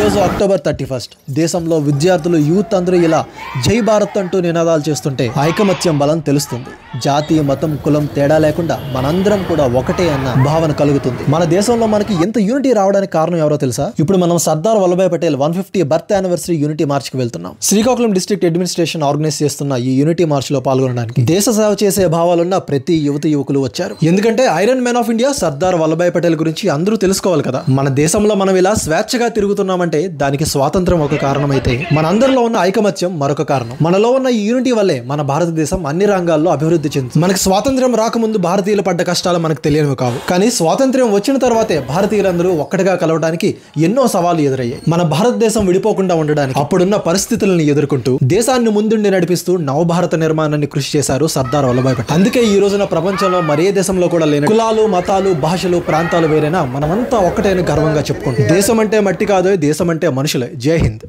రోజు అక్టోబర్ 31 దేశంలో విద్యార్థులు యూత్ అందరూ ఇలా జై భారత్ అంటూ నినాదాలు చేస్తుంటే ఐకమత్యం బలం తెలుస్తుంది. జాతి మతం కులం తేడా లేకుండా మనందరం కూడా ఒకటే అన్న భావన కలుగుతుంది. మన దేశంలో మనకి ఎంత యూనిటీ రావడానికి కారణం ఎవరో తెలుసా? ఇప్పుడు మనం Sardar Vallabhbhai Patel 150 birth anniversary unity March కి వెళ్తున్నాం. శ్రీకాకుళం డిస్ట్రిక్ట్ అడ్మినిస్ట్రేషన్ ఆర్గనైజ్ చేస్తున్న ఈ యూనిటీ మార్చ్ లో పాల్గొనడానికి దేశ సేవ చేసే భావాలున్న ప్రతి యువకులు వచ్చారు. ఎందుకంటే iron man of India Sardar Vallabhbhai Patel గురించి అందరూ తెలుసుకోవాలి కదా. మన దేశంలో మనం ఇలా స్వేచ్ఛగా తిరుగుతున్నామంటే దానికి స్వాతంత్రం ఒక కారణం అయితే మనందరిలో ఉన్న ఐకమత్యం మరొక కారణం. మనలో ఉన్న ఈ యూనిటీ వల్లే మన భారతదేశం అన్ని రంగాల్లో అభివృద్ధి చెందుతుంది. మనకి స్వాతంత్రం రాకముందు భారతీయులు పడ్డ కష్టాలు మనకు తెలియనివి కావు. కానీ స్వాతంత్ర్యం వచ్చిన తర్వాతే భారతీయులందరూ ఒక్కటిగా కలవడానికి ఎన్నో సవాళ్లు ఎదురయ్యాయి. మన భారతదేశం విడిపోకుండా ఉండడానికి అప్పుడున్న పరిస్థితులను ఎదుర్కొంటూ దేశాన్ని ముందుండి నడిపిస్తూ నవభారత నిర్మాణాన్ని కృషి చేశారు సర్దార్ వల్లభాయ్ పటేల్. అందుకే ఈ రోజున ప్రపంచంలో మరే దేశంలో కూడా లేని కులాలు మతాలు భాషలు ప్రాంతాలు వేరైనా మనమంతా ఒక్కటైన గర్వంగా చెప్పుకుంటాం. దేశం అంటే మట్టి కాదు, దేశం అంటే మనుషులే. జై హింద్.